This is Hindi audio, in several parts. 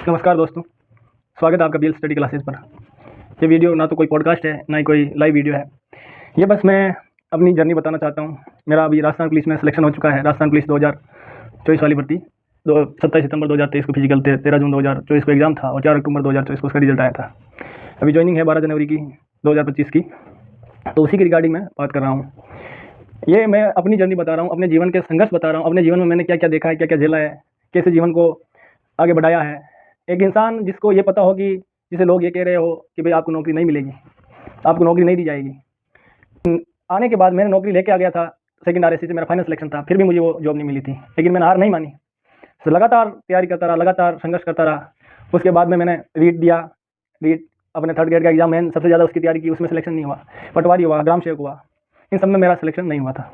नमस्कार दोस्तों, स्वागत है आपका बीएल स्टडी क्लासेस पर। ये वीडियो ना तो कोई पॉडकास्ट है, ना ही कोई लाइव वीडियो है। ये बस मैं अपनी जर्नी बताना चाहता हूँ। मेरा अभी राजस्थान पुलिस में सिलेक्शन हो चुका है। राजस्थान पुलिस 2024 वाली भर्ती 27 सितंबर 2023 को फिजिकल थे, 13 जून 2024 को एग्जाम था और 4 अक्टूबर 2024 को उसका रिजल्ट आया था। अभी ज्वाइनिंग है 12 जनवरी की 2025 की, तो उसी की रिगार्डिंग मैं बात कर रहा हूँ। ये मैं अपनी जर्नी बता रहा हूँ, अपने जीवन के संघर्ष बता रहा हूँ, अपने जीवन में मैंने क्या क्या देखा है, क्या क्या झेला है, कैसे जीवन को आगे बढ़ाया है। एक इंसान जिसको ये पता हो कि जिसे लोग ये कह रहे हो कि भाई आपको नौकरी नहीं मिलेगी, आपको नौकरी नहीं दी जाएगी, आने के बाद मैंने नौकरी लेके आ गया था। सेकंड आरएससी से मेरा फाइनल सिलेक्शन था, फिर भी मुझे वो जॉब नहीं मिली थी, लेकिन मैंने हार नहीं मानी। तो लगातार तैयारी करता रहा, लगातार संघर्ष करता रहा। उसके बाद में मैंने रीट दिया, रीट अपने थर्ड ग्रेड का एग्जाम, मैंने सबसे ज़्यादा उसकी तैयारी की, उसमें सिलेक्शन नहीं हुआ। पटवारी हुआ, ग्राम सेवक हुआ, इन सब में मेरा सिलेक्शन नहीं हुआ था।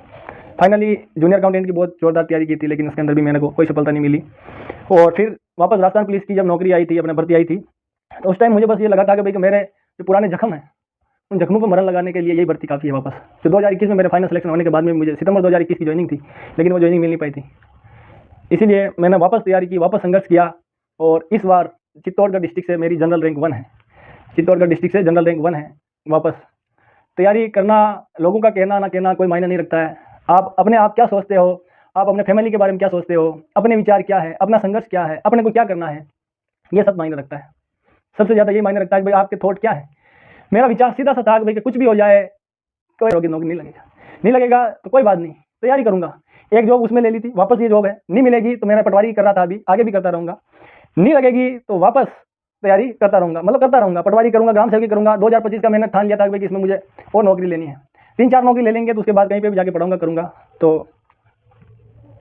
फाइनली जूनियर अकाउंटेंट की बहुत जोरदार तैयारी की थी, लेकिन उसके अंदर भी मेरे को कोई सफलता नहीं मिली। और फिर वापस राजस्थान पुलिस की जब नौकरी आई थी, अपने भर्ती आई थी, तो उस टाइम मुझे बस ये लगा था कि भाई कि मेरे जो पुराने जख्म हैं उन जख्मों को मरहम लगाने के लिए यही भर्ती काफ़ी है वापस। तो 2021 में मेरे फाइनल सिलेक्शन होने के बाद में मुझे सितंबर 2021 की ज्वाइनिंग थी, लेकिन वो ज्वाइनिंग मिल नहीं पाई थी। इसीलिए मैंने वापस तैयारी की, वापस संघर्ष किया, और इस बार चित्तौड़गढ़ डिस्ट्रिक्ट से मेरी जनरल रैंक 1 है। चित्तौड़गढ़ डिस्ट्रिक्ट से जनरल रैंक 1 है। वापस तैयारी करना, लोगों का कहना ना कहना कोई मायने नहीं रखता है। आप अपने आप क्या सोचते हो, आप अपने फैमिली के बारे में क्या सोचते हो, अपने विचार क्या है, अपना संघर्ष क्या है, अपने को क्या करना है, ये सब मायने रखता है। सबसे ज़्यादा ये मायने रखता है कि भाई आपके थॉट क्या है। मेरा विचार सीधा सा था कि भाई कि कुछ भी हो जाए, कोई नौकरी नहीं लगेगा, नहीं लगेगा तो कोई बात नहीं, तैयारी करूंगा। एक जॉब उसमें ले ली थी, वापस ये जॉब है, नहीं मिलेगी तो मैं पटवारी कर रहा था, अभी आगे भी करता रहूंगा। नहीं लगेगी तो वापस तैयारी करता रहूंगा, मतलब करता रहूंगा, पटवारी करूंगा, ग्राम सेवकी करूंगा। 2025 का मैंने ठान लिया था कि इसमें मुझे और नौकरी लेनी है। 3-4 नौकरी ले लेंगे तो उसके बाद कहीं पे भी जाके पढ़ाऊंगा, करूंगा, तो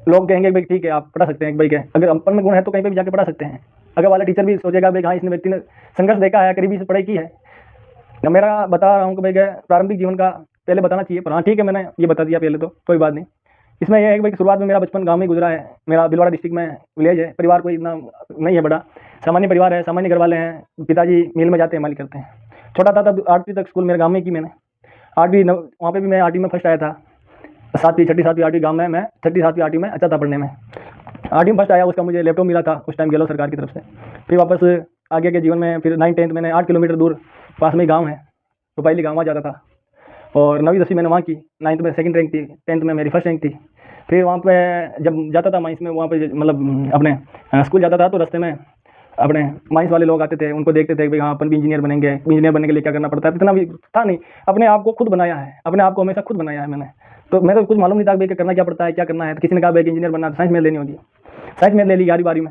लोग कहेंगे भाई ठीक है आप पढ़ा सकते हैं, भाई क्या अगर अपन में गुण है तो कहीं पे भी जाके पढ़ा सकते हैं। अगर वाला टीचर भी सोचेगा भाई हाँ इसने व्यक्ति ने संघर्ष देखा है, करीबी से पढ़ाई की है। ना मेरा बता रहा हूँ कि भाई क्या प्रारंभिक जीवन का पहले बताना चाहिए, पर हाँ ठीक है मैंने ये बता दिया पहले, तो कोई बात नहीं। इसमें यह है कि भाई शुरुआत में मेरा बचपन गाँव में गुजरा है। मेरा भीलवाड़ा डिस्ट्रिक्ट में विलेज है। परिवार कोई इतना नहीं है बड़ा, सामान्य परिवार है, सामान्य घर वाले हैं। पिताजी मिल में जाते हैं, मालिक करते हैं। छोटा था तब 8वीं तक स्कूल मेरे गाँव में की मैंने। 8वीं वहाँ पे भी मैं 8वीं में फर्स्ट आया था। 7वीं 6वीं 7वीं 8वीं गाँव में मैं 6वीं 7वीं 8वीं में अच्छा था पढ़ने में। 8वीं में फर्स्ट आया, उसका मुझे लैपटॉप मिला था उस टाइम गहलोत सरकार की तरफ से। फिर वापस आगे के जीवन में फिर 9th 10th मैंने 8 किलोमीटर दूर पास में ही गाँव है, रुपाइली गाँव, वहाँ जाता था। और 9वीं 10वीं मैंने वहाँ की। 9th में सेकंड रैंक थी, 10th में मेरी फर्स्ट रैंक थी। फिर वहाँ पे जब जाता था माइंस में, वहाँ पे मतलब अपने स्कूल जाता था तो रास्ते में अपने माइंस वाले लोग आते थे, उनको देखते थे भाई हाँ अपन भी इंजीनियर बनेंगे। इंजीनियर बनने के लिए क्या करना पड़ता है, इतना भी था नहीं। अपने आप को खुद बनाया है, अपने आप को हमेशा खुद बनाया है मैंने। तो मेरे को कुछ मालूम नहीं था भाई करना क्या पड़ता है, क्या करना है। तो किसी ने कहा भाई इंजीनियर बनना, साइंस में लेनी होगी। साइंस में ले ली 11वीं 12वीं में।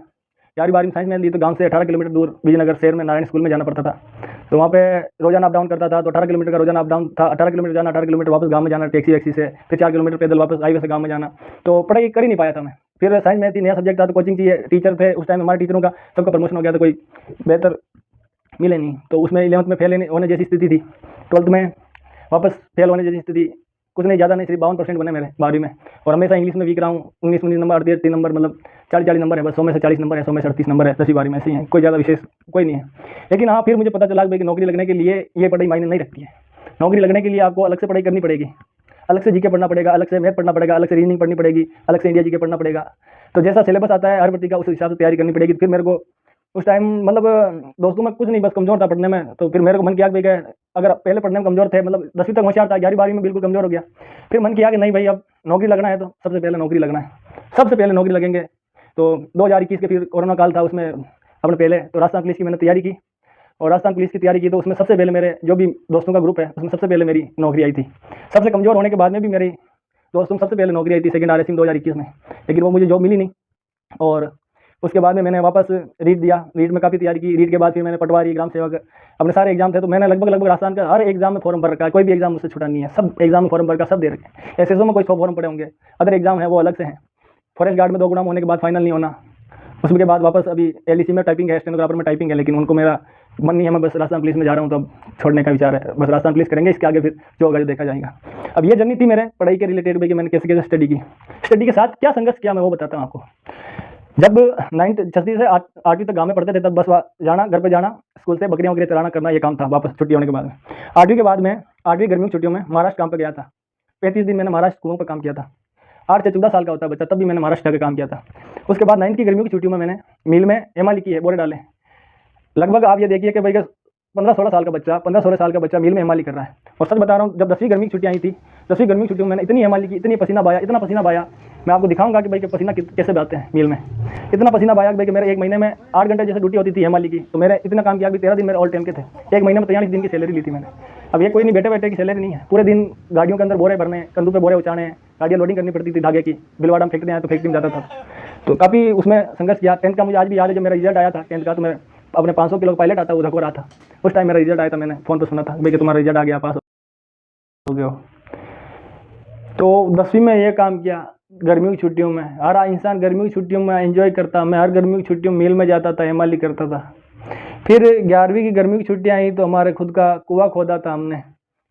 11वीं 12वीं में साइंस में ली तो गाँव से 18 किलोमीटर दूर विजयनगर शहर में नारायण स्कूल में जाना पड़ता था। तो वहाँ पे रोजाना अप डाउन करता था, तो 18 किलोमीटर का रोजाना अप डाउन था। 18 किलोमीटर जाना, 18 किलोमीटर वापस गाँव में जाना टैक्सी वैक्सी से, फिर 4 किलोमीटर पैदल वापस हाईवे से गाँव में जाना। तो पढ़ाई कर ही नहीं पाया था मैं। फिर साइंस में थी, नया सब्जेक्ट था, तो कोचिंग चाहिए, टीचर थे उस टाइम हमारे टीचरों का सबका प्रमोशन हो गया, तो कोई बेहतर मिले नहीं। तो उसमें 11th में फेल होने जैसी स्थिति थी। 12th में वापस फेल होने जैसी स्थिति, कुछ नहीं, ज़्यादा नहीं, सिर्फ 52% बने मेरे 12वीं में। और हमेशा इंग्लिश में वीक रहा हूँ। 19 नंबर, 38 नंबर, मतलब 40 नंबर है बस। 100 में से 40 नंबर है, 100 में से 38 नंबर है। 10वीं 12वीं में ऐसे ही है, कोई ज़्यादा विशेष कोई नहीं है। लेकिन हाँ फिर मुझे पता चला कि नौकरी लगने के लिए ये पढ़ाई मायने नहीं रखती है। नौकरी लगने के लिए आपको अलग से पढ़ाई करनी पड़ेगी, अलग से जीके पढ़ना पड़ेगा, अलग से मैथ पढ़ना पड़ेगा, अलग से रीजनिंग पढ़नी पड़ेगी, अलग से इंडिया जीके पढ़ना पड़ेगा। तो जैसा सिलेबस आता है हर भर्ती का, उस हिसाब से तैयारी करनी पड़ेगी। फिर मेरे को उस टाइम मतलब दोस्तों में कुछ नहीं, बस कमज़ोर था पढ़ने में। तो फिर मेरे को मन किया कि भाई अगर पहले पढ़ने में कमज़ोर थे, मतलब 10वीं तक होशियार था, 11वीं 12वीं में बिल्कुल कमज़ोर हो गया। फिर मन किया कि नहीं भाई अब नौकरी लगना है तो सबसे पहले नौकरी लगना है, सबसे पहले नौकरी लगेंगे। तो 2021 के फिर कोरोना काल था, उसमें अपने पहले तो राजस्थान पुलिस की मैंने तैयारी की। और राजस्थान पुलिस की तैयारी की तो उसमें सबसे पहले मेरे जो भी दोस्तों का ग्रुप है उसमें सबसे पहले मेरी नौकरी आई थी। सबसे कमज़ोर होने के बाद में भी मेरी दोस्तों में सबसे पहले नौकरी आई थी सेकंड आरएससी में 2021 में। लेकिन वो मुझे जॉब मिली नहीं। और उसके बाद में मैंने वापस रीट दिया। रीट में काफ़ी तैयारी की। रीट के बाद फिर मैंने पटवारी, ग्राम सेवक, अपने सारे एग्जाम थे, तो मैंने लगभग राजस्थान का हर एग्जाम में फॉर्म भर रखा है। कोई भी एग्जाम मुझसे छूटा नहीं है, सब एग्जाम में फॉर्म भर का सब दे रखे हैं। एसएसओ में कोई 100 फॉर्म पड़े होंगे, अदर एग्जाम है वो अलग से हैं। फॉरेस्ट गार्ड में 2 गुणाम होने के बाद फाइनल नहीं होना। उसके बाद वापस अभी एलईसी में टाइपिंग है, स्टेनोग्राफर में टाइपिंग है, लेकिन उनको मेरा मन नहीं है। मैं बस राजस्थान पुलिस में जा रहा हूँ, तो अब छोड़ने का विचार है। बस राजस्थान पुलिस करेंगे, इसके आगे फिर जो होगा जो देखा जाएगा। अब ये जर्नी थी मेरे पढ़ाई के रिलेटेड भाई कि मैंने कैसे कैसे स्टडी की, स्टडी के साथ क्या संघर्ष किया मैं वो बताता हूँ आपको। जब 9th 6वीं से 8वीं तक गाँव में पढ़ते थे, तब बस जाना, घर पे जाना, स्कूल से बकरियाँ वकरियाँ चराना करना, ये काम था वापस छुट्टी होने के बाद में। 8वीं के बाद में 8वीं गर्मियों की छुट्टियों में महाराष्ट्र काम पे गया था। 35 दिन मैंने महाराष्ट्र स्कूलों पर काम किया था। 8 से 14 साल का होता है बच्चा, तब भी मैंने महाराष्ट्र का काम किया था। उसके बाद 9th की गर्मियों की छुट्टियों में मैंने मिल में एमा लिखी है, बोरे डाले। लगभग आप ये देखिए कि भाई 15-16 साल का बच्चा 15-16 साल का बच्चा मील में हेमाली कर रहा है। और सच बता रहा हूँ, जब 10वीं गर्मी की छुट्टियाँ आई थी, 10वीं गर्मी की छुट्टियों में मैंने इतनी हेमाली की, इतनी पसीना बहाया, इतना पसीना बहाया, मैं आपको दिखाऊंगा कि भाई के पसीना कैसे बहाते हैं मील में। इतना पसीना बहाया कि भाई कि मेरे एक महीने में 8 घंटे जैसे ड्यूटी होती थी हेमाली की, तो मेरे इतना काम किया कि 13 दिन मेरे ऑल टाइम के थे। एक महीने में 43 दिन की सैलरी ली थी मैंने। अब ये कोई नहीं बैठे बैठे की सैलरी नहीं है, पूरे दिन गाड़ियों के अंदर बोरे भरने, कंधों पे बोरे उचाने, गाड़ियाँ लोडिंग करनी पड़ती थी धागे की। बिलवाड़ा में फैक्ट्री आया तो फैक्ट्री में जाता था, तो काफ़ी उसमें संघर्ष किया। 10th का मुझे आज भी याद है, जब मेरा रिजल्ट आया था 10th का, तो मैं अपने 500 किलो का पायलट आता वो धको रहा था। उस टाइम मेरा रिजल्ट आया था, मैंने फ़ोन पर सुना था भाई कि तुम्हारा रिजल्ट आ गया, पास हो गए हो। तो 10वीं में ये काम किया। गर्मियों की छुट्टियों में हर इंसान गर्मियों की छुट्टियों में एंजॉय करता, मैं हर गर्मियों की छुट्टियों में मील में जाता था, हेमाली करता था। फिर 11वीं की गर्मी की छुट्टियाँ आई तो हमारे खुद का कुआं खोदा था हमने,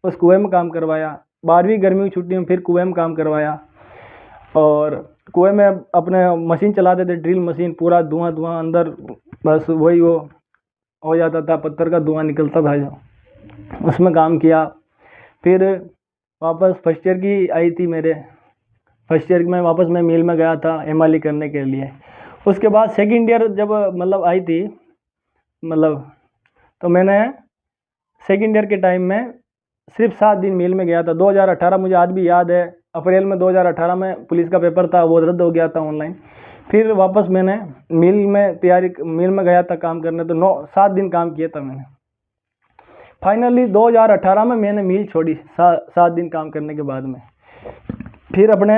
उस कुएं में काम करवाया। 12वीं गर्मी की छुट्टियों में फिर कुएं में काम करवाया, और कुएं में अपने मशीन चलाते थे, ड्रिल मशीन, पूरा धुआं धुआं अंदर, बस वही वो हो जाता था, पत्थर का धुआं निकलता था जो, उसमें काम किया। फिर वापस फर्स्ट ईयर की आई थी मेरे, फर्स्ट ईयर में वापस मैं मील में गया था हेमाली करने के लिए। उसके बाद सेकंड ईयर जब मतलब आई थी, मतलब तो मैंने सेकंड ईयर के टाइम में सिर्फ 7 दिन मील में गया था। 2018 मुझे आज भी याद है, अप्रैल में 2018 में पुलिस का पेपर था, वो रद्द हो गया था ऑनलाइन। फिर वापस मैंने मील में मील में गया था काम करने, तो 7 दिन काम किया था मैंने। फाइनली 2018 में मैंने मील छोड़ी 7 दिन काम करने के बाद में। फिर अपने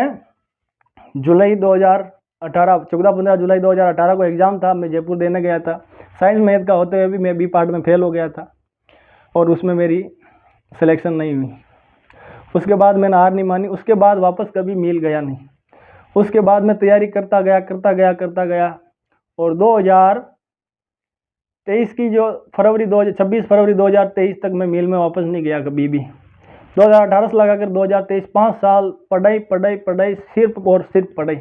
जुलाई 2018 14-15 जुलाई 2018 को एग्ज़ाम था, मैं जयपुर देने गया था। साइंस मैथ का होते हुए भी मैं बी पार्ट में फेल हो गया था, और उसमें मेरी सिलेक्शन नहीं हुई। उसके बाद मैंने हार नहीं मानी, उसके बाद वापस कभी मील गया नहीं। उसके बाद मैं तैयारी करता गया, और 2023 की जो 26 फरवरी 2023 तक मैं मील में वापस नहीं गया कभी भी। 2018 से लगाकर 2023 5 साल पढ़ाई पढ़ाई पढ़ाई, सिर्फ और सिर्फ पढ़ाई,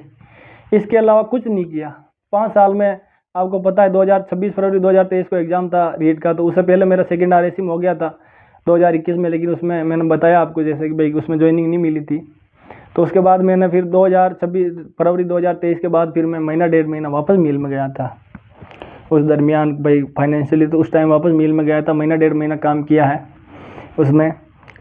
इसके अलावा कुछ नहीं किया। 5 साल में आपको पता है 26 फरवरी 2023 को एग्ज़ाम था रीट का, तो उससे पहले मेरा सेकेंड RAC हो गया था 2021 में, लेकिन उसमें मैंने बताया आपको जैसे कि भाई उसमें ज्वाइनिंग नहीं मिली थी। तो उसके बाद मैंने फिर 26 फरवरी 2023 के बाद फिर मैं महीना 1.5 महीना वापस मील में गया था। उस दरमियान भाई फाइनेंशियली तो उस टाइम वापस मील में गया था, महीना 1.5 महीना काम किया है उसमें।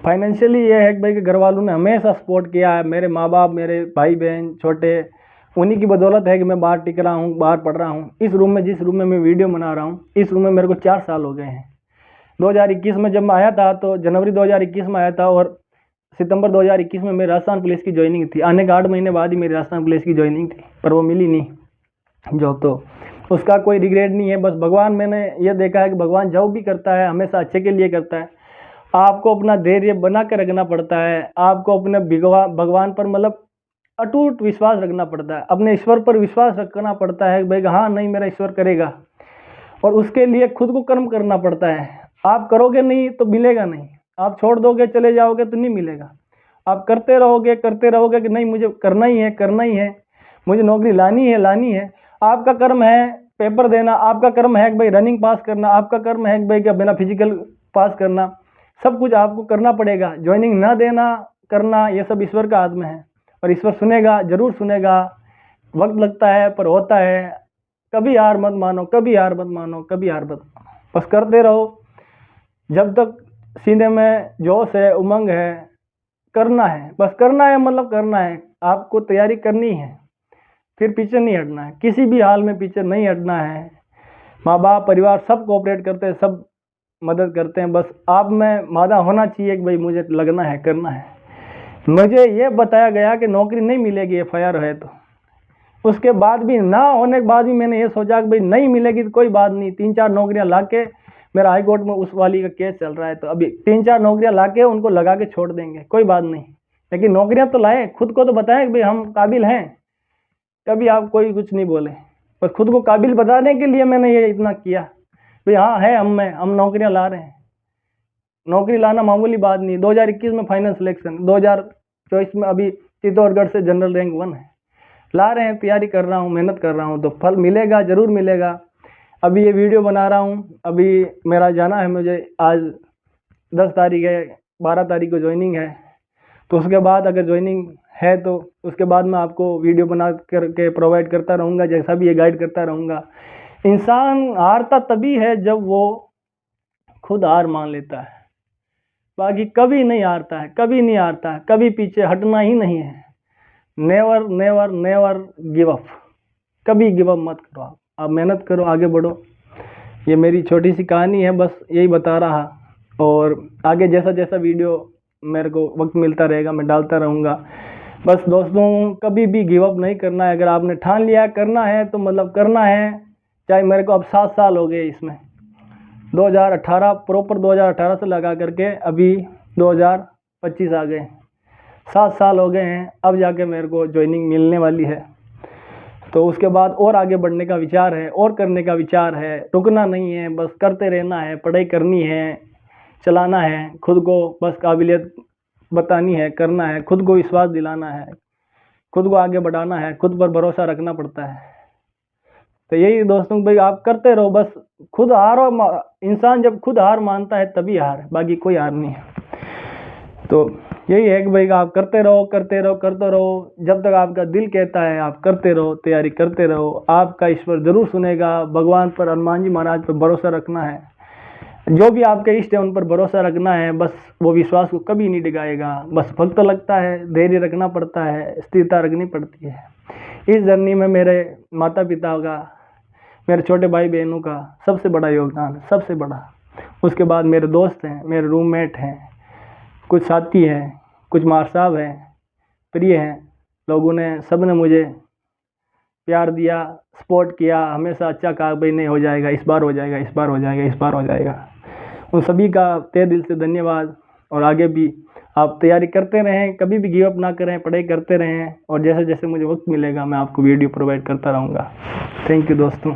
फाइनेंशियली ये है कि भाई कि घर वालों ने हमेशा सपोर्ट किया है, मेरे माँ बाप, मेरे भाई बहन छोटे, उन्हीं की बदौलत है कि मैं बाहर टिक रहा हूँ, बाहर पढ़ रहा हूँ। इस रूम में, जिस रूम में मैं वीडियो बना रहा हूँ, इस रूम में मेरे को 4 साल हो गए हैं। 2021 में जब मैं आया था, तो जनवरी 2021 में आया था, और सितंबर 2021 में मेरी राजस्थान पुलिस की ज्वाइनिंग थी। आने के 8 महीने बाद ही मेरी राजस्थान पुलिस की ज्वाइनिंग थी, पर वो मिली नहीं जॉब। तो उसका कोई रिग्रेट नहीं है, बस भगवान, मैंने ये देखा है कि भगवान जो भी करता है हमेशा अच्छे के लिए करता है। आपको अपना धैर्य बना के रखना पड़ता है, आपको अपने भगवान पर मतलब अटूट विश्वास रखना पड़ता है, अपने ईश्वर पर विश्वास रखना पड़ता है भाई हाँ नहीं मेरा ईश्वर करेगा, और उसके लिए खुद को कर्म करना पड़ता है। आप करोगे नहीं तो मिलेगा नहीं, आप छोड़ दोगे चले जाओगे तो नहीं मिलेगा। आप करते रहोगे कि नहीं मुझे करना ही है, मुझे नौकरी लानी है। आपका कर्म है पेपर देना, आपका कर्म है कि भाई रनिंग पास करना, आपका कर्म है कि भाई क्या बिना फिजिकल पास करना, सब कुछ आपको करना पड़ेगा। ज्वाइनिंग ना देना, करना, ये सब ईश्वर का हाथ में है, और ईश्वर सुनेगा, जरूर सुनेगा। वक्त लगता है पर होता है। कभी हार मत मानो, कभी हार मत मानो, कभी हार मत मानो, बस करते रहो जब तक सीने में जोश है, उमंग है। करना है, बस करना है, मतलब करना है, आपको तैयारी करनी है, फिर पीछे नहीं हटना है, किसी भी हाल में पीछे नहीं हटना है। माँ बाप परिवार सब कोऑपरेट करते हैं, सब मदद करते हैं, बस आप में मादा होना चाहिए कि भाई मुझे लगना है, करना है। मुझे ये बताया गया कि नौकरी नहीं मिलेगी FIR है, तो उसके बाद भी ना होने के बाद भी मैंने ये सोचा कि भाई नहीं मिलेगी तो कोई बात नहीं, 3-4 नौकरियां लाके, मेरा हाई कोर्ट में उस वाली का केस चल रहा है, तो अभी 3-4 नौकरियां लाके उनको लगा के छोड़ देंगे, कोई बात नहीं, लेकिन नौकरियां तो लाएं, खुद को तो बताएं कि भाई हम काबिल हैं। कभी आप कोई कुछ नहीं बोले, बस खुद को काबिल बताने के लिए मैंने ये इतना किया भाई हाँ है हम नौकरियां ला रहे हैं। नौकरी लाना मामूली बात नहीं। 2021 में फाइनल सिलेक्शन, 2024 में अभी चित्तौड़गढ़ से जनरल रैंक 1 है। ला रहे हैं, तैयारी कर रहा हूँ, मेहनत कर रहा हूँ, तो फल मिलेगा, ज़रूर मिलेगा। अभी ये वीडियो बना रहा हूँ, अभी मेरा जाना है, मुझे आज 10 तारीख है, 12 तारीख को ज्वाइनिंग है, तो उसके बाद अगर ज्वाइनिंग है तो उसके बाद मैं आपको वीडियो बना करके प्रोवाइड करता रहूँगा, जैसा भी ये गाइड करता रहूँगा। इंसान हारता तभी है जब वो खुद हार मान लेता है, बाकी कभी नहीं हारता है, कभी नहीं हारता है, कभी पीछे हटना ही नहीं है। Never never never give up, कभी गिव अप मत करो। आप मेहनत करो, आगे बढ़ो। ये मेरी छोटी सी कहानी है, बस यही बता रहा। और आगे जैसा जैसा वीडियो मेरे को वक्त मिलता रहेगा मैं डालता रहूँगा। बस दोस्तों, कभी भी गिव अप नहीं करना है। अगर आपने ठान लिया करना है तो मतलब करना है। चाहे मेरे को अब 7 साल हो गए इसमें, 2018 प्रॉपर 2018 से लगा करके अभी 2025 आ गए, 7 साल हो गए हैं। अब जाके मेरे को ज्वाइनिंग मिलने वाली है, तो उसके बाद और आगे बढ़ने का विचार है, और करने का विचार है। रुकना नहीं है, बस करते रहना है, पढ़ाई करनी है, चलाना है खुद को, बस काबिलियत बतानी है, करना है, खुद को विश्वास दिलाना है, खुद को आगे बढ़ाना है, खुद पर भरोसा रखना पड़ता है। तो यही दोस्तों भाई, आप करते रहो, बस खुद हारो। इंसान जब खुद हार मानता है तभी हार है, बाकी कोई हार नहीं है। तो यही है कि भाई आप करते रहो, करते रहो, करते रहो, जब तक आपका दिल कहता है आप करते रहो, तैयारी करते रहो। आपका ईश्वर जरूर सुनेगा। भगवान पर, हनुमान जी महाराज पर भरोसा रखना है। जो भी आपके इष्ट है उन पर भरोसा रखना है, बस वो विश्वास को कभी नहीं डिगाएगा। बस वक्त लगता है, धैर्य रखना पड़ता है, स्थिरता रखनी पड़ती है। इस जर्नी में मेरे माता पिता का, मेरे छोटे भाई बहनों का सबसे बड़ा योगदान, सबसे बड़ा। उसके बाद मेरे दोस्त हैं, मेरे रूममेट हैं, कुछ साथी हैं, कुछ मार साहब हैं, प्रिय हैं। लोगों ने, सब ने मुझे प्यार दिया, सपोर्ट किया, हमेशा अच्छा कहा भाई नहीं हो जाएगा, इस बार हो जाएगा, इस बार हो जाएगा, इस बार हो जाएगा। उन सभी का तहे दिल से धन्यवाद। और आगे भी आप तैयारी करते रहें, कभी भी गिव अप ना करें, पढ़ाई करते रहें, और जैसे जैसे मुझे वक्त मिलेगा मैं आपको वीडियो प्रोवाइड करता रहूँगा। थैंक यू दोस्तों।